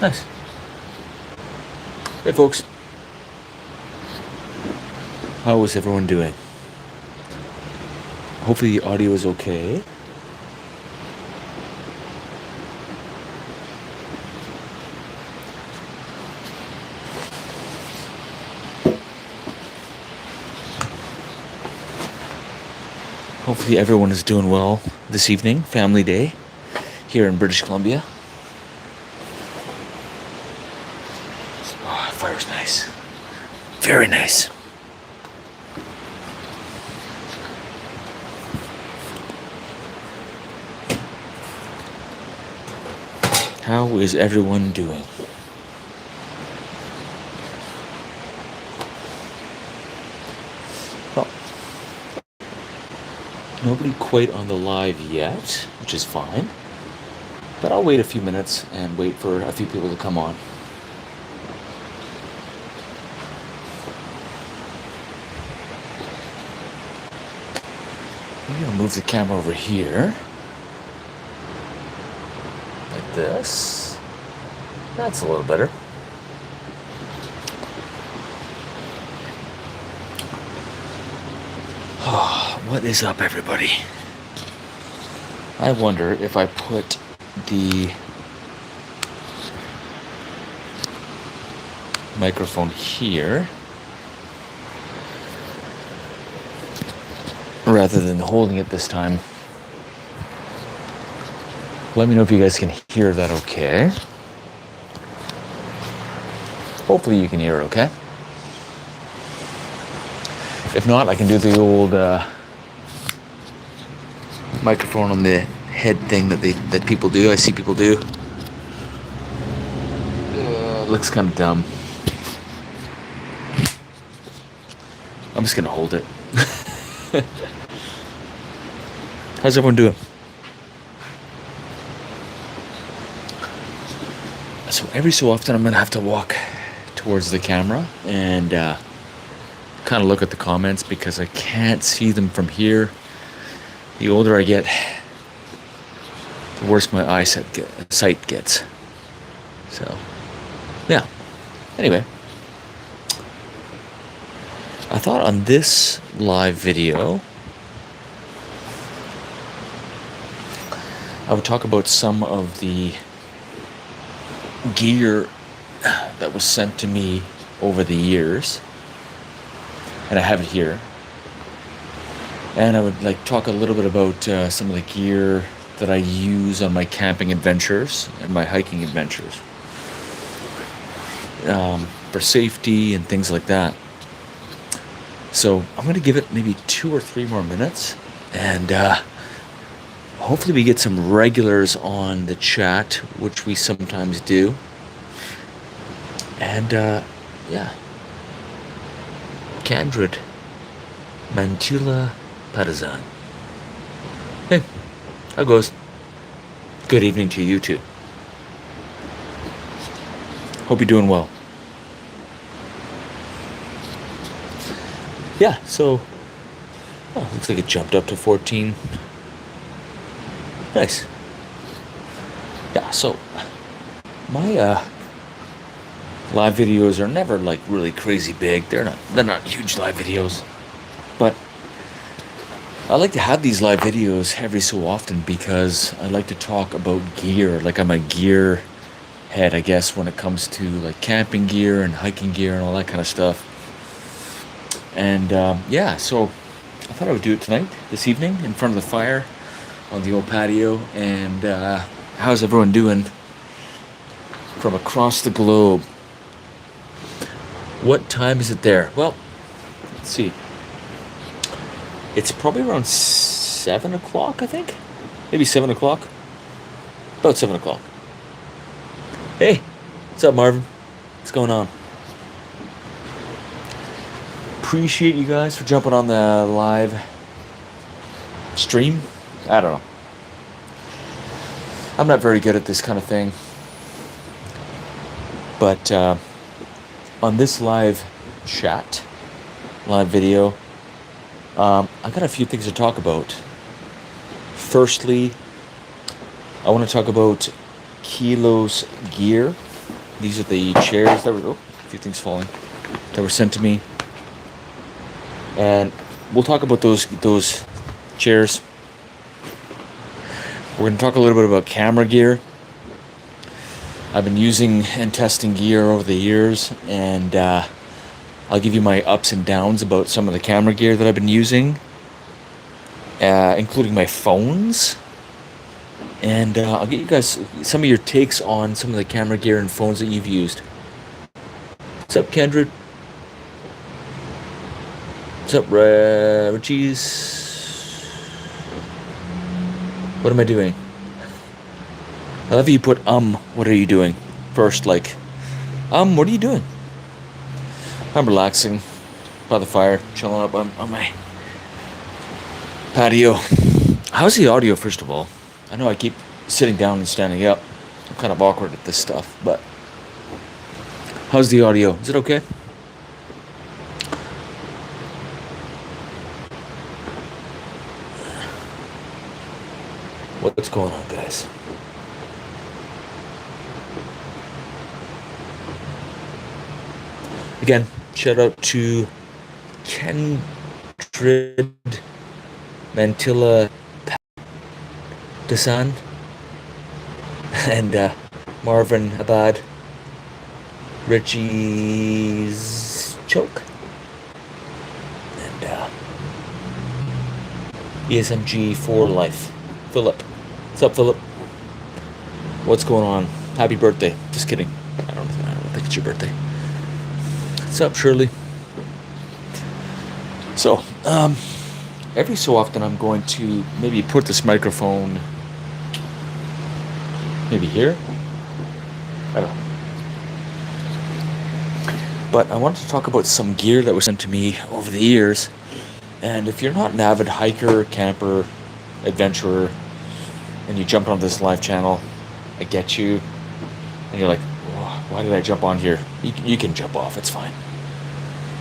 Nice. Hey, folks. How is everyone doing? Hopefully the audio is okay. Hopefully everyone is doing well this evening, family day, here in British Columbia. Oh, fire's nice. Very nice. How is everyone doing? Well, nobody quite on the live yet, which is fine. But I'll wait a few minutes and wait for a few people to come on. Maybe I'll move the camera over here. Like this. That's a little better. Oh, what is up, everybody? I wonder if I put the microphone here rather than holding it this time. Let me know if you guys can hear that okay. Hopefully you can hear it okay. If not, I can do the old microphone on the head thing that people do. I see people do. Looks kind of dumb. I'm just gonna hold it. How's everyone doing? So every so often I'm gonna have to walk towards the camera and kind of look at the comments because I can't see them from here. The older I get, the worse my sight gets. So, yeah. Anyway, I thought on this live video, I would talk about some of the gear that was sent to me over the years. And I have it here. And I would like talk a little bit about some of the gear that I use on my camping adventures and my hiking adventures. For safety and things like that. So I'm going to give it maybe 2 or 3 more minutes. And hopefully we get some regulars on the chat, which we sometimes do. And yeah. Candrid Mantula Partizan. Hey, how goes? Good evening to you too. Hope you're doing well. Yeah, so looks like it jumped up to 14. Nice. Yeah, so my live videos are never like really crazy big. They're not huge live videos. But I like to have these live videos every so often because I like to talk about gear. Like I'm a gear head, I guess, when it comes to like camping gear and hiking gear and all that kind of stuff. And yeah, so I thought I would do it tonight, this evening, in front of the fire on the old patio. And how's everyone doing from across the globe? What time is it there? Well, let's see. It's probably around 7 o'clock, I think. Maybe 7 o'clock. About 7 o'clock. Hey, what's up, Marvin? What's going on? Appreciate you guys for jumping on the live stream. I don't know. I'm not very good at this kind of thing. But on this live chat, live video, I got a few things to talk about. Firstly, I want to talk about Kilos gear These are the chairs that were, oh, a few things falling, that were sent to me. And we'll talk about those chairs. We're going to talk a little bit about camera gear. I've been using and testing gear over the years, and I'll give you my ups and downs about some of the camera gear that I've been using, including my phones. And I'll get you guys some of your takes on some of the camera gear and phones that you've used. What's up, Kendra? What's up, Richie's? What am I doing? I love you put, what are you doing? First, like, what are you doing? I'm relaxing by the fire, chilling up on my patio. How's the audio, first of all? I know I keep sitting down and standing up. I'm kind of awkward at this stuff, but how's the audio? Is it okay? What's going on, guys? Again, shout out to Kendrid Mantilla Dasan and Marvin Abad, Richie's Choke, and ESMG for Life. Philip. What's up, Philip? What's going on? Happy birthday. Just kidding. I don't think it's your birthday. What's up, Shirley? So, every so often I'm going to maybe put this microphone maybe here. I don't know. But I wanted to talk about some gear that was sent to me over the years. And if you're not an avid hiker, camper, adventurer, and you jump on this live channel, I get you. And you're like, why did I jump on here? You can jump off, it's fine.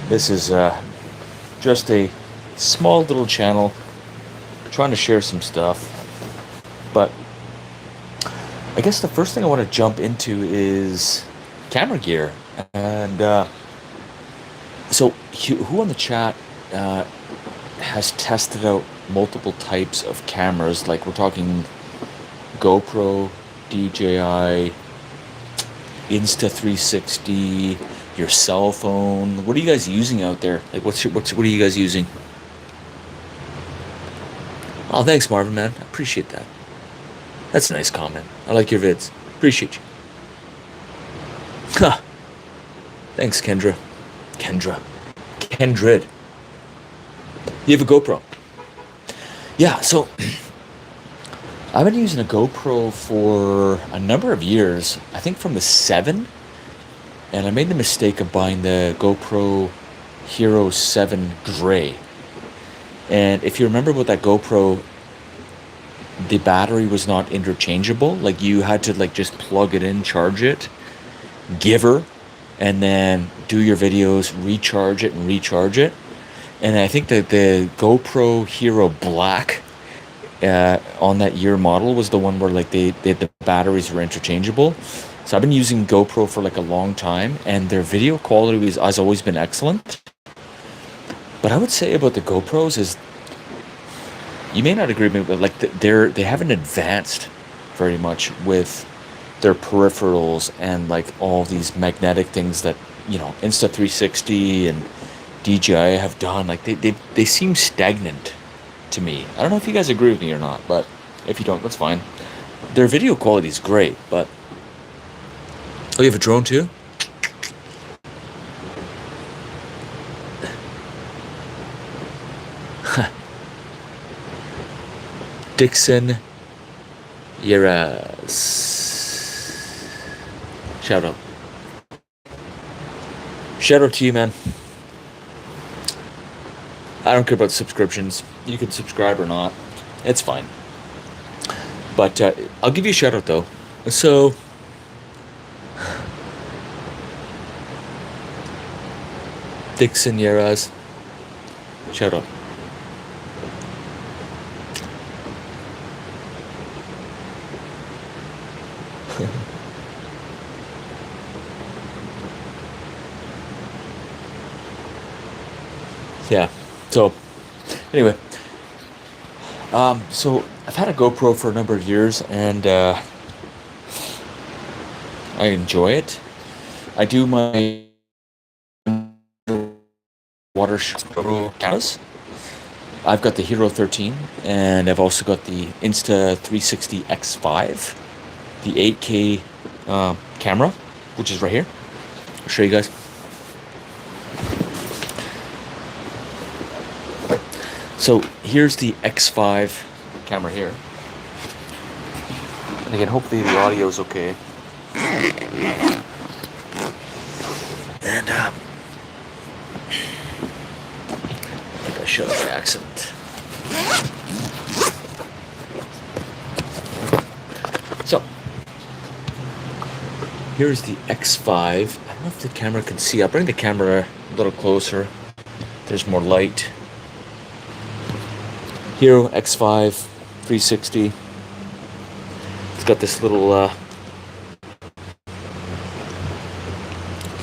This is just a small little channel trying to share some stuff. But I guess the first thing I want to jump into is camera gear. And so who on the chat has tested out multiple types of cameras? Like, we're talking GoPro, DJI, Insta360, your cell phone. What are you guys using out there? Like, what are you guys using? Oh, thanks, Marvin, man. I appreciate that. That's a nice comment. I like your vids. Appreciate you. Huh. Thanks, Kendra. Kendrid. You have a GoPro. Yeah, so I've been using a GoPro for a number of years. I think from the 7. And I made the mistake of buying the GoPro Hero 7 Gray. And if you remember with that GoPro, the battery was not interchangeable. Like, you had to just plug it in, charge it, give her, and then do your videos, recharge it and recharge it. And I think that the GoPro Hero Black on that year model was the one where the batteries were interchangeable. So I've been using GoPro for a long time, and their video quality has always been excellent. But I would say about the GoPros is, you may not agree with me, but they haven't advanced very much with their peripherals and all these magnetic things that Insta360 and DJI have done. They seem stagnant to me. I don't know if you guys agree with me or not, but if you don't, that's fine. Their video quality is great, but oh, you have a drone too? Dixon Yeras. Shout out. Shout out to you, man. I don't care about subscriptions. You can subscribe or not. It's fine. But I'll give you a shout out though. So, Dixon Yeras. Shout out. Yeah. So anyway, so I've had a GoPro for a number of years, and I enjoy it. I do my water cameras. I've got the Hero 13, and I've also got the Insta360 X5, the 8K camera, which is right here. I'll show you guys. So here's the X5 camera here. And again, hopefully the audio is okay. And I think I showed it by accident. So here's the X5. I don't know if the camera can see. I'll bring the camera a little closer. There's more light. Hero X5 360. It's got this little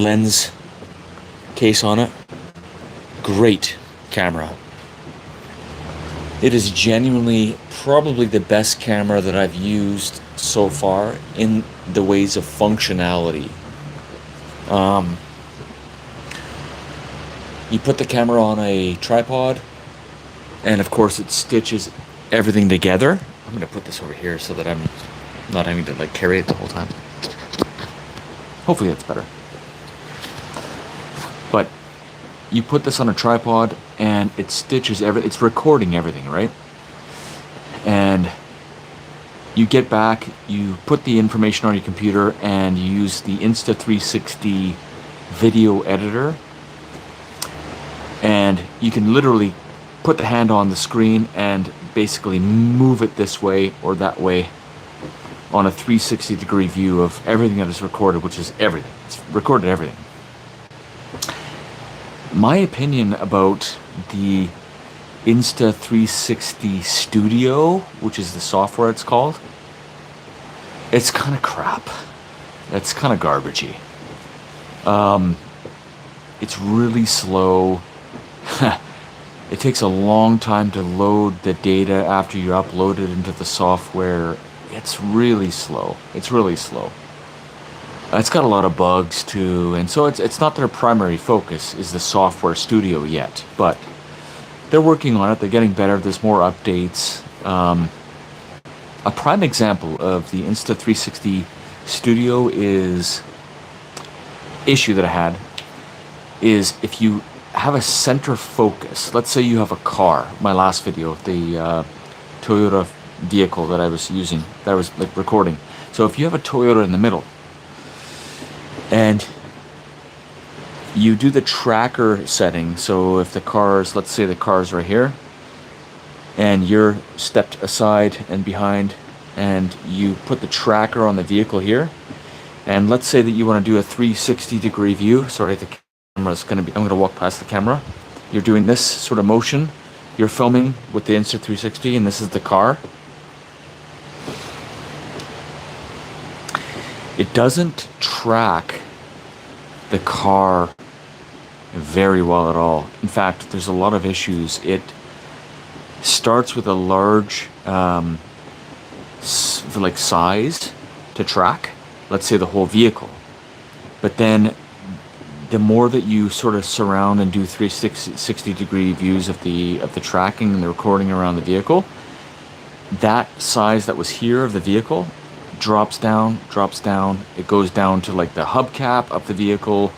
lens case on it. Great camera. It is genuinely probably the best camera that I've used so far in the ways of functionality. You put the camera on a tripod, and of course it stitches everything together. I'm gonna put this over here so that I'm not having to like carry it the whole time. Hopefully that's better. But you put this on a tripod and it stitches it's recording everything, right? And you get back, you put the information on your computer, and you use the Insta360 video editor, and you can literally put the hand on the screen and basically move it this way or that way on a 360 degree view of everything that is recorded, which is everything. It's recorded everything. My opinion about the Insta360 Studio, which is the software it's called, it's kind of crap. It's kind of garbagey. It's really slow. It takes a long time to load the data after you upload it into the software. It's really slow. It's really slow. It's got a lot of bugs too, and so it's not their primary focus is the software studio yet, but they're working on it. They're getting better. There's more updates. A prime example of the Insta360 Studio issue that I had is if you have a center focus. Let's say you have a car. My last video, the Toyota vehicle that I was using, that I was like recording. So if you have a Toyota in the middle, and you do the tracker setting, so if the car's, let's say the car's right here, and you're stepped aside and behind, and you put the tracker on the vehicle here, and let's say that you want to do a 360 degree view. Sorry, the camera's going to be, I'm going to walk past the camera. You're doing this sort of motion. You're filming with the Insta360, and this is the car. It doesn't track the car very well at all. In fact, there's a lot of issues. It starts with a large like size to track, let's say the whole vehicle, but then the more that you sort of surround and do 360 degree views of the tracking and the recording around the vehicle, that size that was here of the vehicle drops down, it goes down to like the hubcap of the vehicle.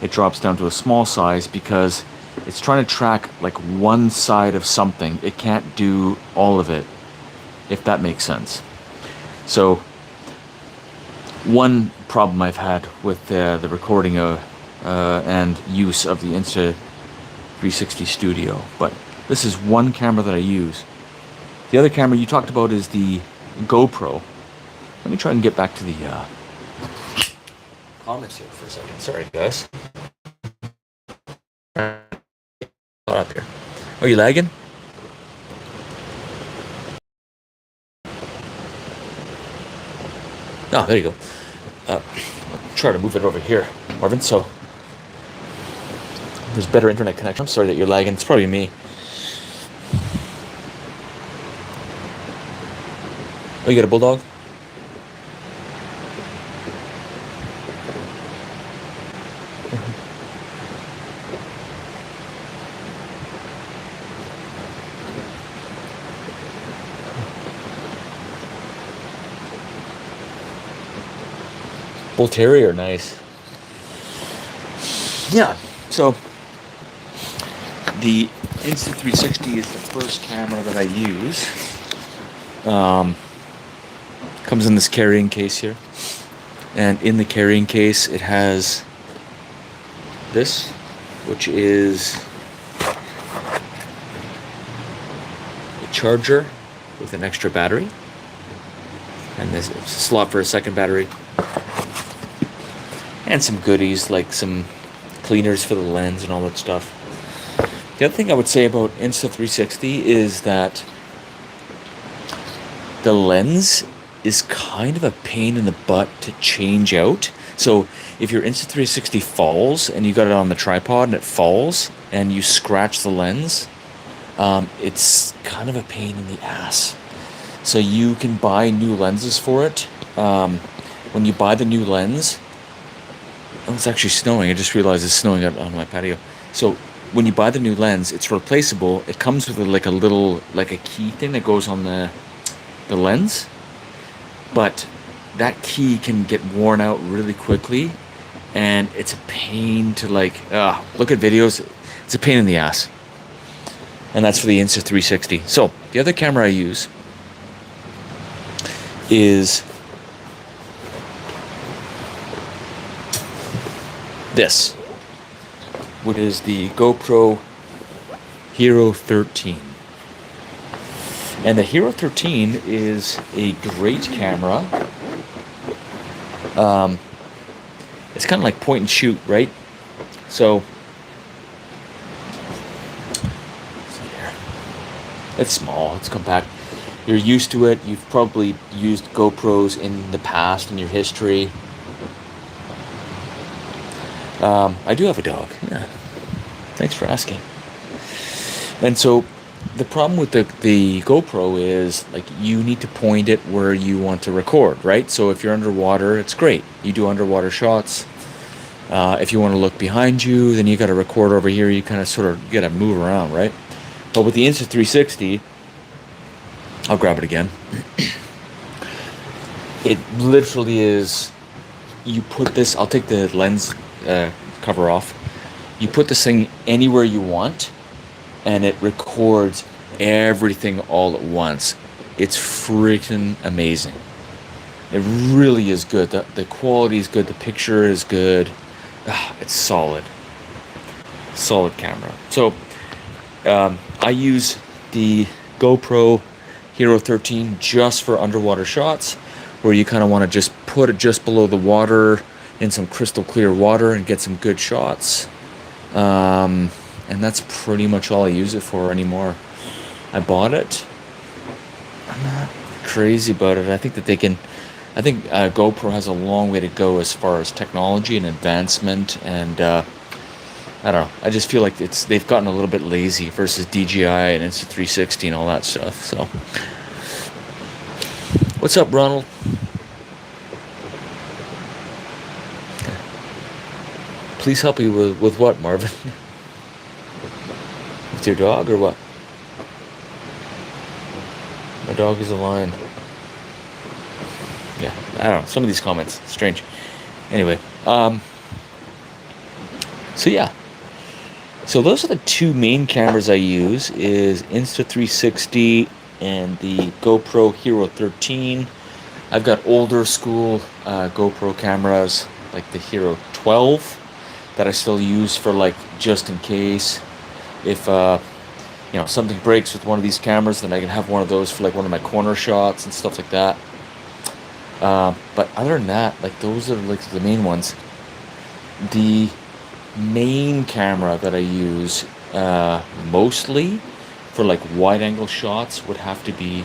It drops down to a small size because it's trying to track like one side of something. It can't do all of it, if that makes sense. So one problem I've had with the recording and use of the Insta360 Studio, but this is one camera that I use. The other camera you talked about is the GoPro. Let me try and get back to the comments here for a second. Sorry, guys. Up here. Are you lagging? Oh, there you go. Try to move it over here, Marvin. So There's better internet connection. I'm sorry that you're lagging. It's probably me. Oh, you got a bulldog? Bull Terrier, nice. Yeah, so the Insta360 is the first camera that I use. Comes in this carrying case here. And in the carrying case, it has this, which is a charger with an extra battery. And there's a slot for a second battery. And some goodies like some cleaners for the lens and all that stuff. The other thing I would say about Insta360 is that the lens is kind of a pain in the butt to change out. So if your Insta360 falls and you got it on the tripod and it falls and you scratch the lens, it's kind of a pain in the ass. So you can buy new lenses for it. When you buy the new lens, oh, it's actually snowing. I just realized it's snowing out on my patio. So when you buy the new lens, it's replaceable. It comes with like a little, like a key thing that goes on the lens. But that key can get worn out really quickly. And it's a pain to look at videos. It's a pain in the ass. And that's for the Insta360. So the other camera I use is this, which is the GoPro Hero 13. And the Hero 13 is a great camera. It's kind of like point and shoot, right? So it's small, it's compact. You're used to it. You've probably used GoPros in the past in your history. I do have a dog. Yeah. Thanks for asking. And so the problem with the GoPro is like you need to point it where you want to record, right? So if you're underwater, it's great. You do underwater shots. If you want to look behind you, then you got to record over here. You kind of sort of got to move around, right? But with the Insta360, I'll grab it again. It literally is, you put this, I'll take the lens cover off. You put this thing anywhere you want, and it records everything all at once. It's freaking amazing. It really is good. The quality is good. The picture is good. It's solid. Solid camera. So I use the GoPro Hero 13 just for underwater shots, where you kind of want to just put it just below the water in some crystal clear water and get some good shots. And that's pretty much all I use it for anymore. I bought it. I'm not crazy about it. I think that GoPro has a long way to go as far as technology and advancement, and I don't know. I just feel like they've gotten a little bit lazy versus DJI and Insta360 and all that stuff. So, what's up, Ronald? Please help me with what, Marvin? With your dog or what? My dog is a lion. Yeah, I don't know. Some of these comments, strange. Anyway, so yeah. So those are the two main cameras I use, is Insta360 and the GoPro Hero 13. I've got older school GoPro cameras, like the Hero 12, that I still use for like just in case. If something breaks with one of these cameras, then I can have one of those for like one of my corner shots and stuff like that. But other than that, like those are like the main ones. The main camera that I use mostly for like wide angle shots would have to be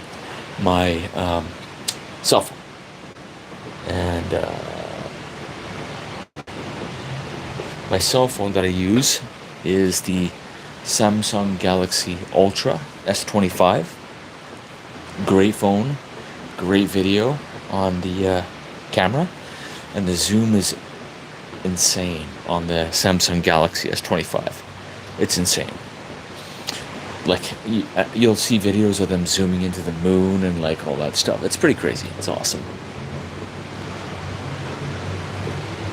my cell phone. And my cell phone that I use is the Samsung Galaxy Ultra S25. Great phone, great video on the camera, and the zoom is insane on the Samsung Galaxy S25. It's insane. Like you'll see videos of them zooming into the moon and like all that stuff. It's pretty crazy. It's awesome.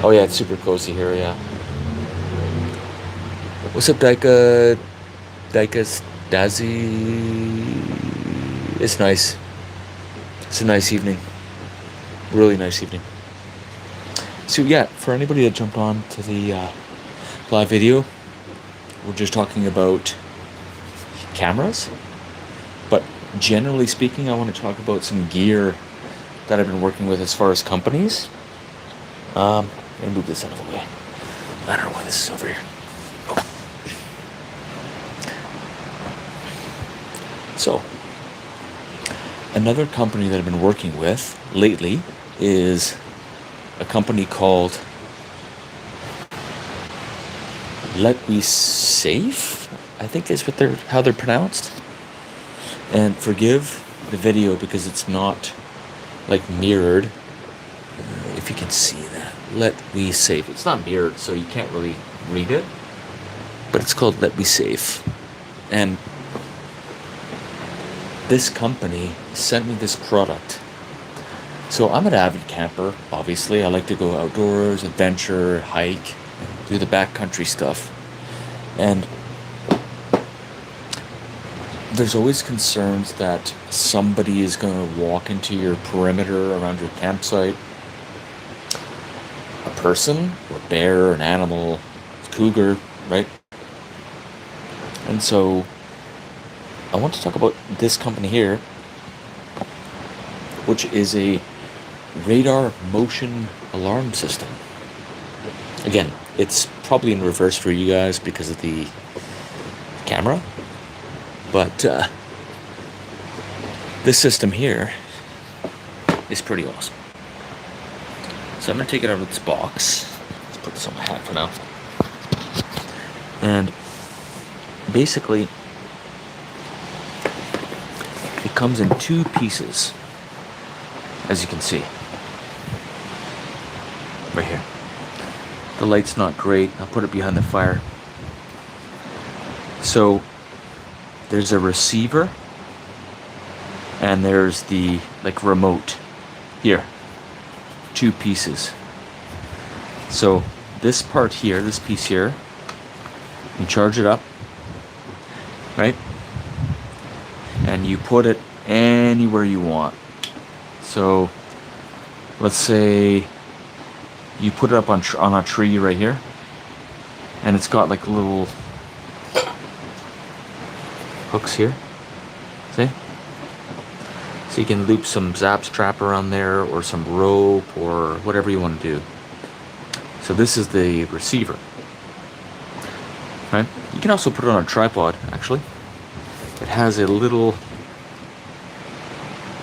Oh yeah, it's super cozy here. Yeah. What's up, Daika? Daika Stazzy. It's nice. It's a nice evening. Really nice evening. So yeah, for anybody that jumped on to the live video, we're just talking about cameras. But generally speaking, I want to talk about some gear that I've been working with as far as companies. Let me move this out of the way. I don't know why this is over here. Oh. So, another company that I've been working with lately is a company called Let Me Safe, I think is how they're pronounced. And forgive the video because it's not like mirrored. If you can see that, Let Me Safe. It's not mirrored, so you can't really read it. But it's called Let Me Safe. And this company sent me this product. So I'm an avid camper, obviously. I like to go outdoors, adventure, hike, do the backcountry stuff. And there's always concerns that somebody is going to walk into your perimeter around your campsite. A person, or a bear, an animal, a cougar, right? And so I want to talk about this company here, which is a radar motion alarm system. Again, it's probably in reverse for you guys because of the camera, but this system here is pretty awesome. So I'm going to take it out of its box. Let's put this on my hat for now. And basically, it comes in two pieces, as you can see. Right here. The light's not great. I'll put it behind the fire. So there's a receiver and there's the remote here. Two pieces. So this part here, this piece here, you charge it up, right? And you put it anywhere you want. So let's say you put it up on a tree right here, and it's got like little hooks here. See? So you can loop some zap strap around there, or some rope, or whatever you want to do. So this is the receiver, right? You can also put it on a tripod, actually. It has a little,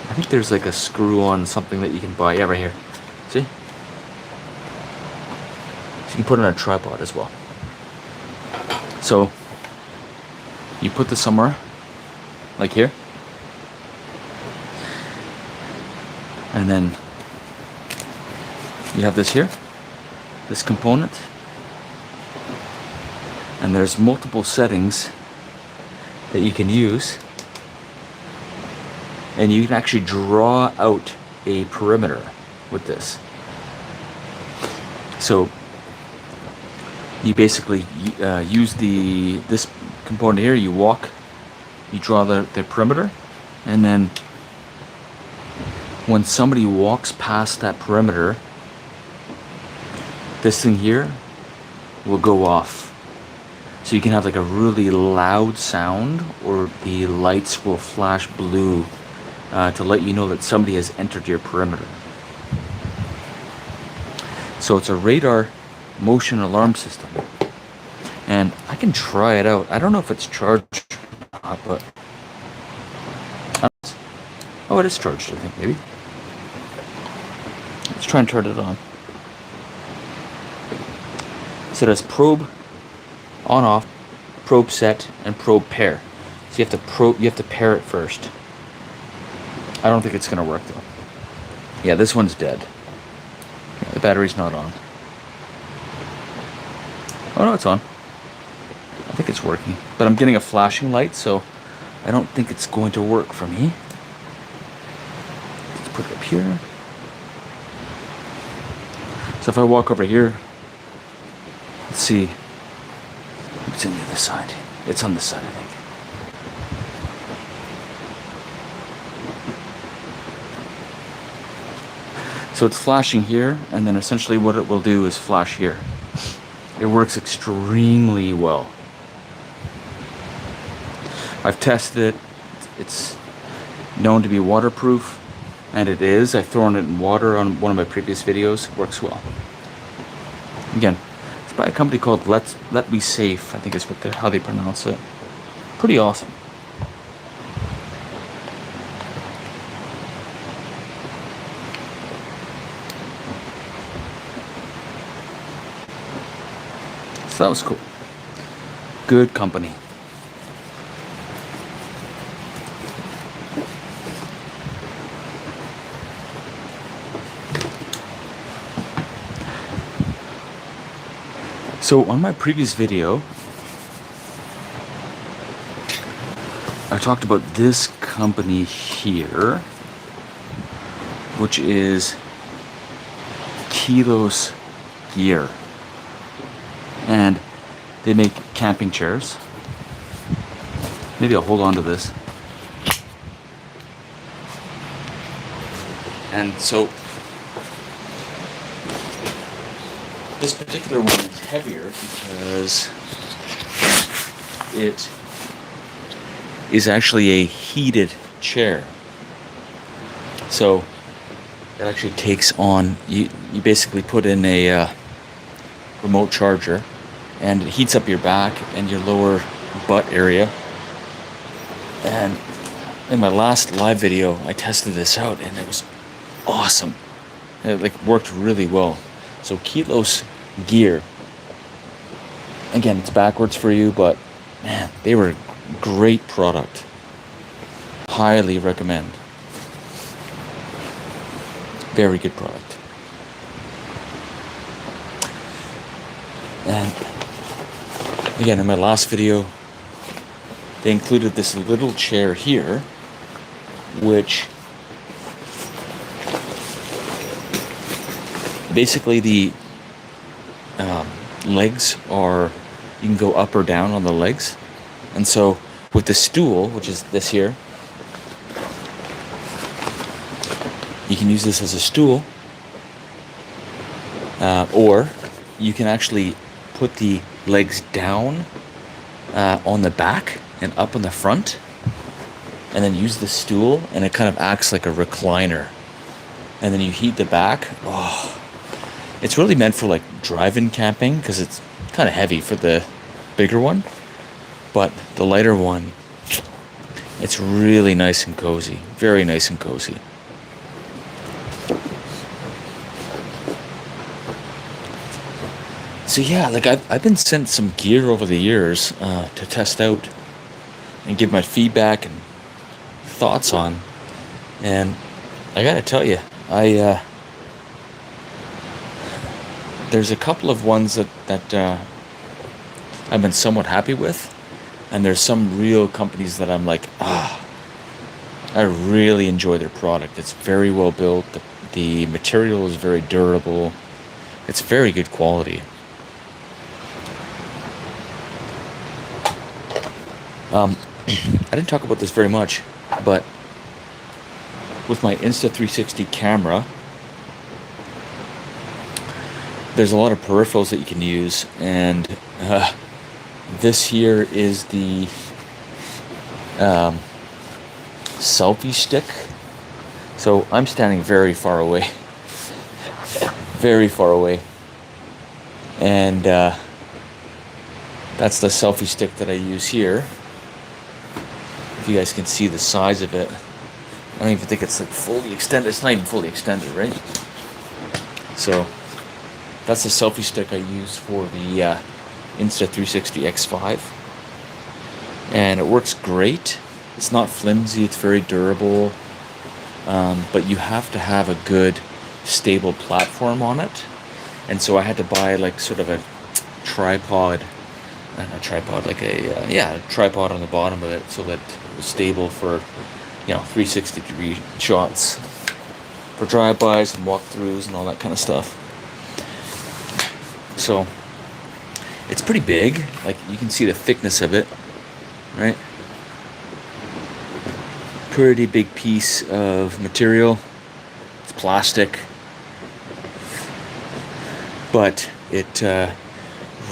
I think there's like a screw on something that you can buy. Yeah, right here. See? So you can put it on a tripod as well. So you put this somewhere, like here. And then you have this here, this component. And there's multiple settings that you can use. And you can actually draw out a perimeter with this. So you basically use this component here. You walk, you draw the perimeter, and then when somebody walks past that perimeter, this thing here will go off. So you can have like a really loud sound, or the lights will flash blue to let you know that somebody has entered your perimeter. So it's a radar motion alarm system. And I can try it out. I don't know if it's charged or not, but oh, it is charged, I think, maybe. Let's try and turn it on. So it has probe on off. probe set and probe pair. So you have to pair it first. I don't think it's gonna work though. Yeah, this one's dead. Yeah, the battery's not on. Oh no, it's on. I think it's working. But I'm getting a flashing light, so I don't think it's going to work for me. Let's put it up here. So if I walk over here, let's see. It's on the other side. It's on this side, I think. So it's flashing here, and then essentially what it will do is flash here. It works extremely well. I've tested it. It's known to be waterproof, and it is. I've thrown it in water on one of my previous videos. It works well. Again, it's by a company called Let Me Safe, I think is how they pronounce it. Pretty awesome. So that was cool. Good company. So on my previous video, I talked about this company here, which is Kilos Gear. And they make camping chairs. Maybe I'll hold on to this. And so this particular one is heavier because it is actually a heated chair. So it actually takes on, you basically put in a remote charger, and it heats up your back and your lower butt area. And in my last live video, I tested this out, and it was awesome. It worked really well. So Kilos Gear. Again, it's backwards for you, but man, they were a great product. Highly recommend. Very good product. And again, in my last video, they included this little chair here, which basically the legs are, you can go up or down on the legs. And so with the stool, which is this here, you can use this as a stool, or you can actually put the legs down on the back and up on the front, and then use the stool, and it kind of acts like a recliner. And then you heat the back. Oh, it's really meant for like drive-in camping because it's kind of heavy for the bigger one, but the lighter one, it's really nice and cozy. Very nice and cozy. So yeah, like I've been sent some gear over the years to test out and give my feedback and thoughts on, and I gotta tell you, there's a couple of ones that I've been somewhat happy with, and there's some real companies that I'm like, I really enjoy their product. It's very well built. The material is very durable. It's very good quality. I didn't talk about this very much, but with my Insta360 camera, there's a lot of peripherals that you can use, and this here is the selfie stick. So I'm standing very far away, very far away, and that's the selfie stick that I use here. If you guys can see the size of it, I don't even think it's like fully extended. It's not even fully extended, right? So that's the selfie stick I use for the Insta360 X5. and it works great. It's not flimsy, it's very durable, but you have to have a good, stable platform on it. And so I had to buy like sort of a tripod, not a tripod, like a tripod on the bottom of it, so that it was stable for 360-degree shots for drive-bys and walkthroughs and all that kind of stuff. So it's pretty big. Like, you can see the thickness of it, right? Pretty big piece of material. It's plastic, but it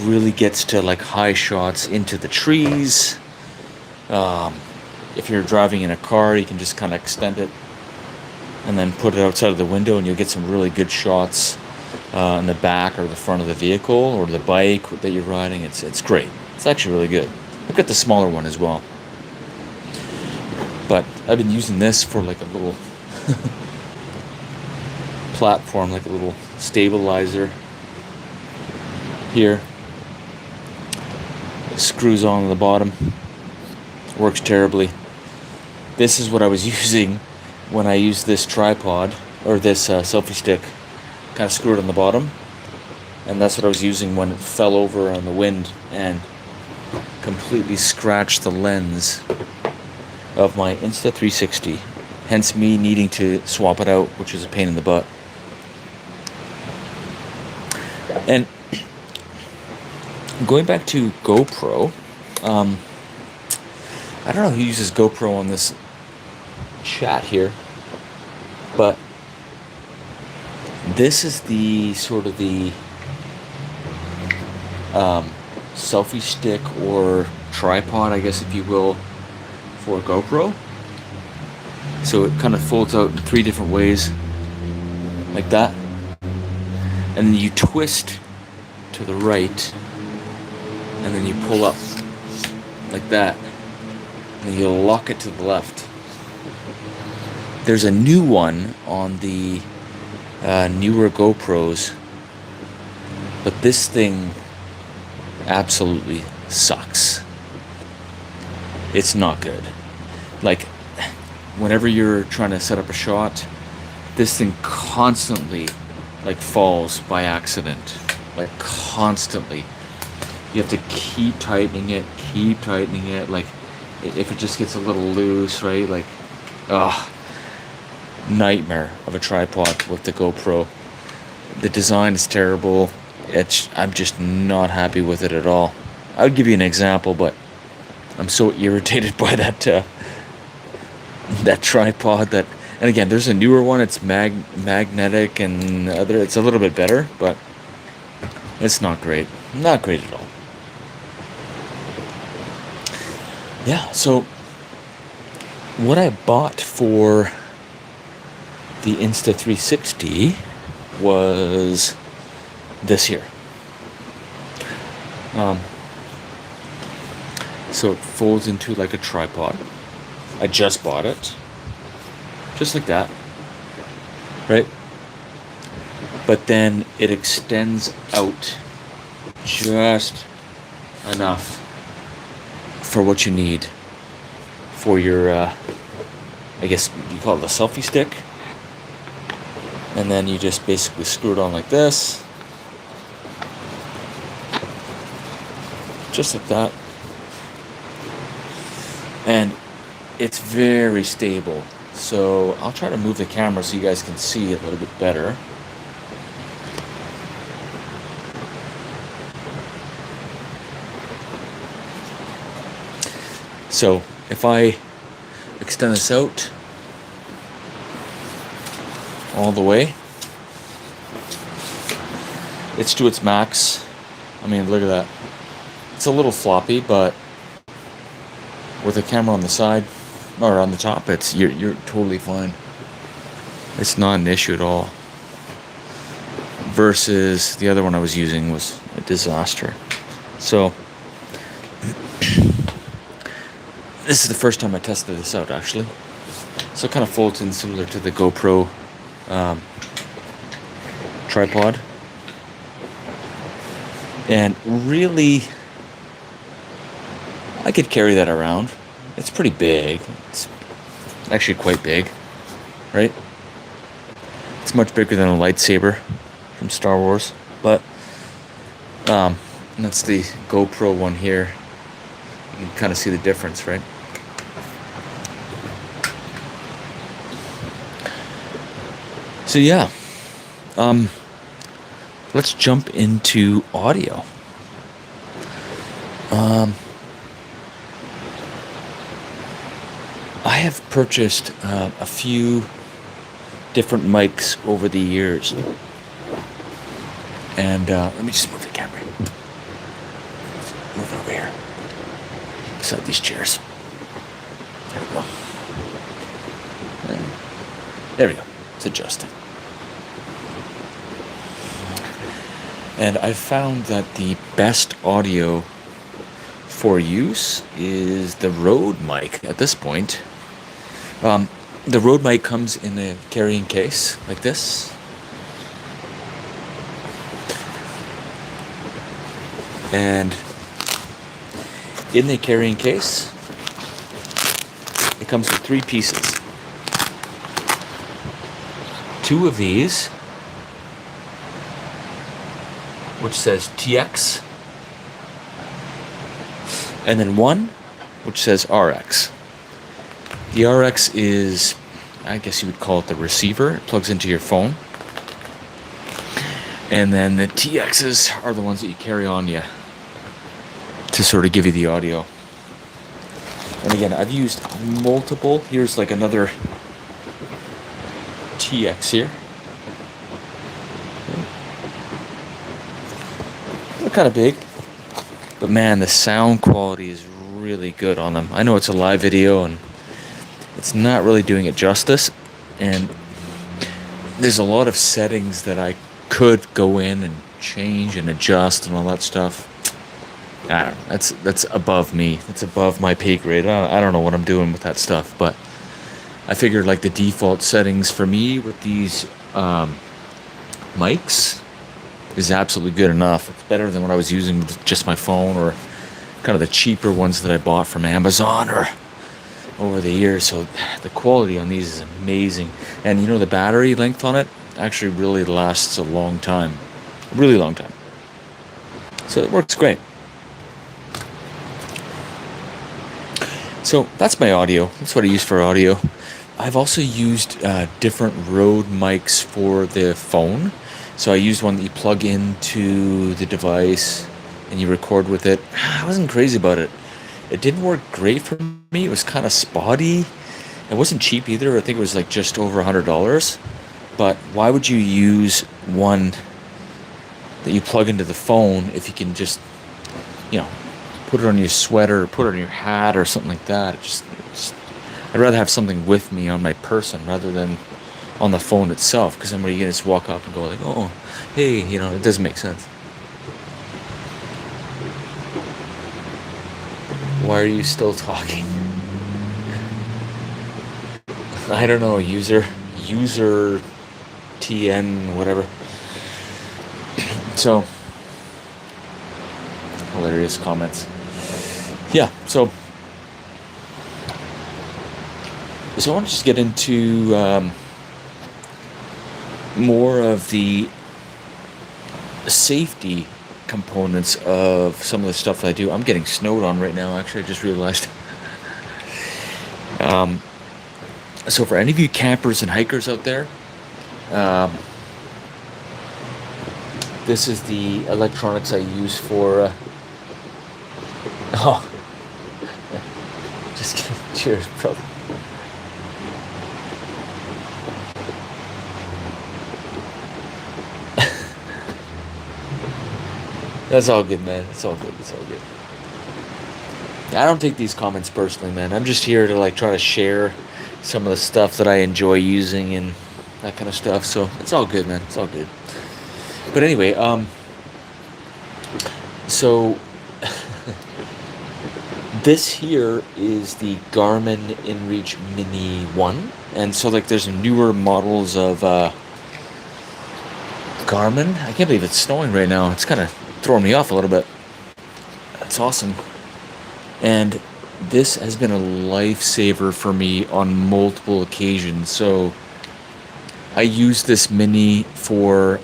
really gets to like high shots into the trees. If you're driving in a car, you can just kind of extend it and then put it outside of the window, and you'll get some really good shots in the back or the front of the vehicle or the bike that you're riding. It's great. It's actually really good. I've got the smaller one as well, but I've been using this for like a little platform, like a little stabilizer here. It screws on the bottom. Works terribly. This is what I was using when I used this tripod, or this selfie stick, kind of screwed on the bottom, and that's what I was using when it fell over on the wind and completely scratched the lens of my Insta360, hence me needing to swap it out, which is a pain in the butt. And going back to GoPro, I don't know who uses GoPro on this chat here, but this is the sort of the selfie stick or tripod, I guess, if you will, for GoPro. So it kind of folds out in 3 different ways, like that, and then you twist to the right, and then you pull up like that, and you lock it to the left. There's a new one on the newer GoPros, but this thing absolutely sucks. It's not good. Like, whenever you're trying to set up a shot, this thing constantly like falls by accident, like constantly. You have to keep tightening it, like if it just gets a little loose, right? Like, nightmare of a tripod with the GoPro. The design is terrible. I'm just not happy with it at all. I would give you an example, but I'm so irritated by that tripod that. And again, there's a newer one. It's magnetic and other. It's a little bit better, but it's not great. Not great at all. Yeah. So what I bought for the Insta360 was this here. So it folds into like a tripod. I just bought it. Just like that. Right? But then it extends out just enough for what you need for your, I guess you call it a selfie stick. And then you just basically screw it on like this. Just like that. And it's very stable. So I'll try to move the camera so you guys can see it a little bit better. So if I extend this out all the way, it's to its max. I mean, look at that. It's a little floppy, but with a camera on the side or on the top, you're totally fine. It's not an issue at all. Versus the other one I was using was a disaster. So this is the first time I tested this out, actually. So it kind of folds in similar to the GoPro tripod. And really, I could carry that around. It's pretty big. It's actually quite big, right? It's much bigger than a lightsaber from Star Wars, but that's the GoPro one here. You can kind of see the difference, right? So yeah, let's jump into audio. I have purchased a few different mics over the years, and let me just move the camera. Move it over here, beside these chairs. There we go. There we go. It's adjusted. And I found that the best audio for use is the Rode mic at this point. The Rode mic comes in a carrying case like this. And in the carrying case, it comes with 3 pieces. 2 of these, which says TX, and then 1 which says RX. The RX is, I guess you would call it the receiver. It plugs into your phone. And then the TXs are the ones that you carry on you to sort of give you the audio. And again, I've used multiple. Here's like another TX here. They're kind of big, but man, the sound quality is really good on them. I know it's a live video and it's not really doing it justice, and there's a lot of settings that I could go in and change and adjust and all that stuff. I don't know. That's above me. It's above my pay grade. I don't know what I'm doing with that stuff, but I figured like the default settings for me with these mics is absolutely good enough. It's better than what I was using with just my phone or kind of the cheaper ones that I bought from Amazon or over the years. So the quality on these is amazing. And you know, the battery length on it actually really lasts a long time. Really long time. So it works great. So that's my audio. That's what I use for audio. I've also used different Rode mics for the phone. So I used one that you plug into the device and you record with it. I wasn't crazy about it. It didn't work great for me. It was kind of spotty. It wasn't cheap either. I think it was like just over $100. But why would you use one that you plug into the phone if you can just, you know, put it on your sweater or put it on your hat or something like that? I'd rather have something with me on my person rather than on the phone itself, because then you can just walk up and go like, oh, hey, you know, it doesn't make sense. Why are you still talking? I don't know, user TN, whatever. So, hilarious comments. Yeah, so I want to just get into more of the safety components of some of the stuff that I do. I'm getting snowed on right now, actually, I just realized. So for any of you campers and hikers out there, this is the electronics I use for oh, just kidding. Cheers, brother. That's all good, man. It's all good. It's all good. I don't take these comments personally, man. I'm just here to like try to share some of the stuff that I enjoy using and that kind of stuff. So it's all good, man. It's all good. But anyway, so this here is the Garmin InReach Mini 1. And so like there's newer models of Garmin. I can't believe it's snowing right now. It's kind of throwing me off a little bit. That's awesome. And this has been a lifesaver for me on multiple occasions. So I use this mini for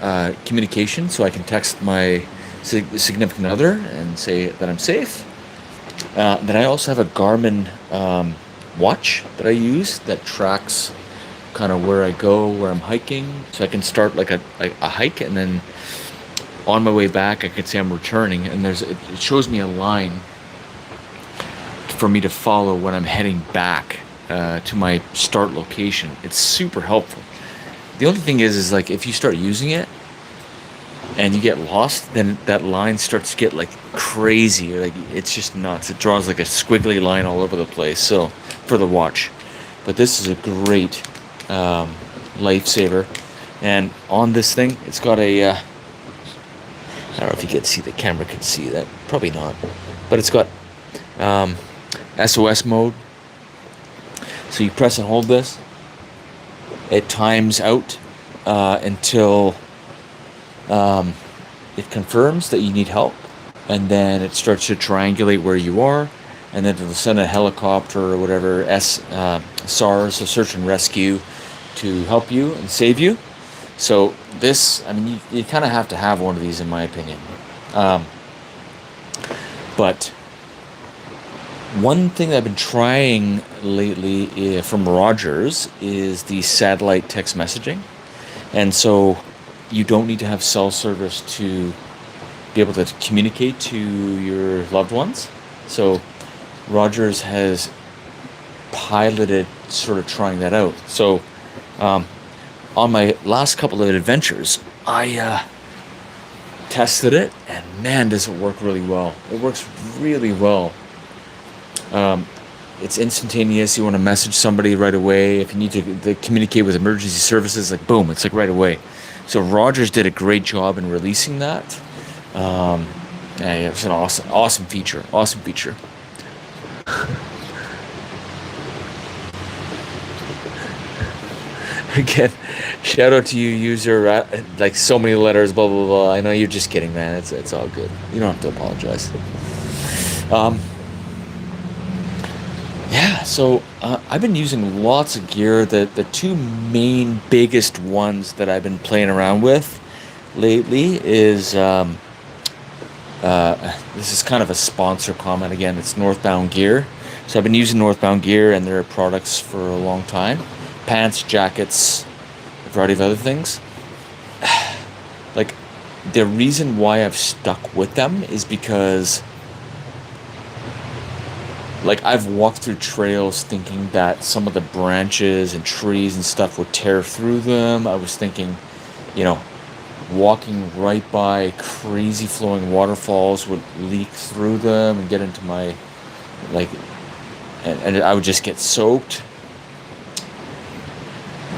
communication, so I can text my significant other and say that I'm safe. Then I also have a Garmin watch that I use that tracks kind of where I go, where I'm hiking, so I can start like a hike, and then on my way back, I could say I'm returning, and it shows me a line for me to follow when I'm heading back to my start location. It's super helpful. The only thing is like if you start using it and you get lost, then that line starts to get like crazy. Like it's just nuts. It draws like a squiggly line all over the place. So for the watch, but this is a great lifesaver. And on this thing, it's got a I don't know if you can see, the camera can see that. Probably not. But it's got um, SOS mode. So you press and hold this. It times out until it confirms that you need help. And then it starts to triangulate where you are. And then it'll send a helicopter or whatever, SARS, so search and rescue, to help you and save you. So this, I mean, you kind of have to have one of these in my opinion. Um, but one thing that I've been trying lately from Rogers is the satellite text messaging. And so you don't need to have cell service to be able to communicate to your loved ones. So Rogers has piloted sort of trying that out. So on my last couple of adventures, I tested it, and man, does it work really well. It works really well. It's instantaneous. You want to message somebody right away. If you need to communicate with emergency services, like boom, it's like right away. So Rogers did a great job in releasing that. Yeah, it's an awesome feature. Awesome feature. Again, shout out to you, user. Like so many letters, blah blah blah. I know you're just kidding, man. It's all good. You don't have to apologize. Um, yeah. So I've been using lots of gear. The two main biggest ones that I've been playing around with lately is this is kind of a sponsor comment again. It's Northbound Gear. So I've been using Northbound Gear and their products for a long time. Pants, jackets, a variety of other things. Like the reason why I've stuck with them is because like I've walked through trails thinking that some of the branches and trees and stuff would tear through them. I was thinking, you know, walking right by crazy flowing waterfalls would leak through them and get into my like and I would just get soaked.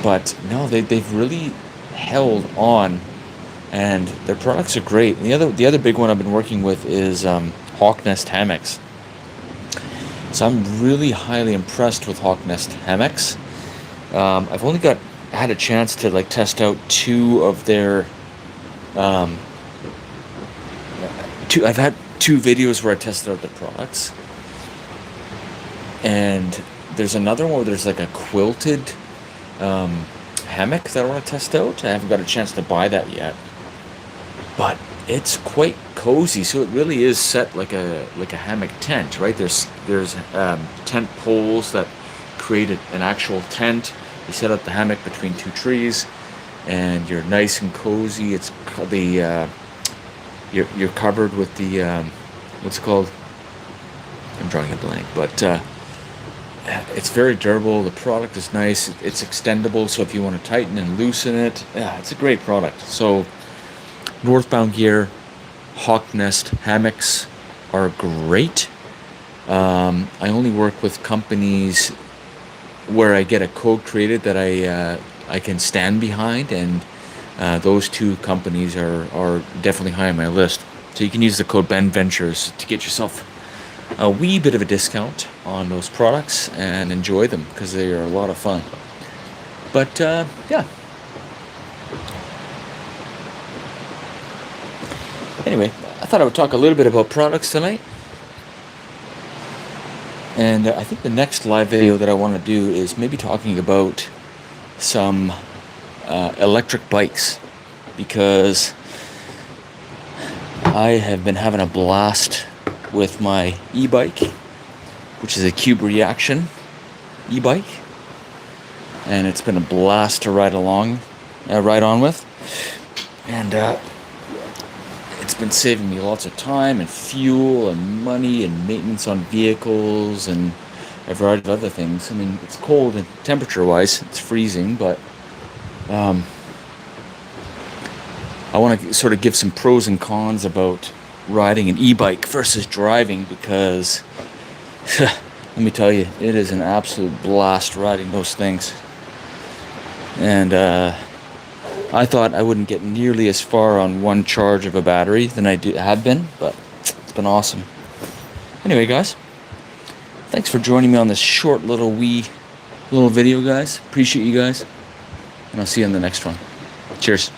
But no, they've really held on, and their products are great. And the other big one I've been working with is Hawk Nest hammocks. So I'm really highly impressed with Hawk Nest hammocks. I've only had a chance to like test out two of their um, two. I've had two videos where I tested out the products, and there's another one where there's like a quilted um, hammock that I want to test out. I haven't got a chance to buy that yet, but it's quite cozy. So it really is set like a hammock tent, right? There's tent poles that create an actual tent. You set up the hammock between two trees, and you're nice and cozy. It's the you're covered with the what's it called? I'm drawing a blank, but it's very durable. The product is nice. It's extendable, so if you want to tighten and loosen it, yeah, it's a great product. So Northbound Gear, Hawk Nest hammocks are great. I only work with companies where I get a code created that I can stand behind, and those two companies are definitely high on my list. So you can use the code Ben Ventures to get yourself a wee bit of a discount on those products and enjoy them because they are a lot of fun. But yeah. Anyway, I thought I would talk a little bit about products tonight. And I think the next live video that I want to do is maybe talking about some electric bikes, because I have been having a blast with my e-bike, which is a Cube Reaction e-bike, and it's been a blast to ride on with, and it's been saving me lots of time and fuel and money and maintenance on vehicles and a variety of other things. I mean, it's cold and temperature-wise, it's freezing, but I want to sort of give some pros and cons about riding an e-bike versus driving, because let me tell you, it is an absolute blast riding those things. And I thought I wouldn't get nearly as far on one charge of a battery than I have been, but it's been awesome. Anyway, guys, thanks for joining me on this short little video, guys. Appreciate you guys, and I'll see you in the next one. Cheers.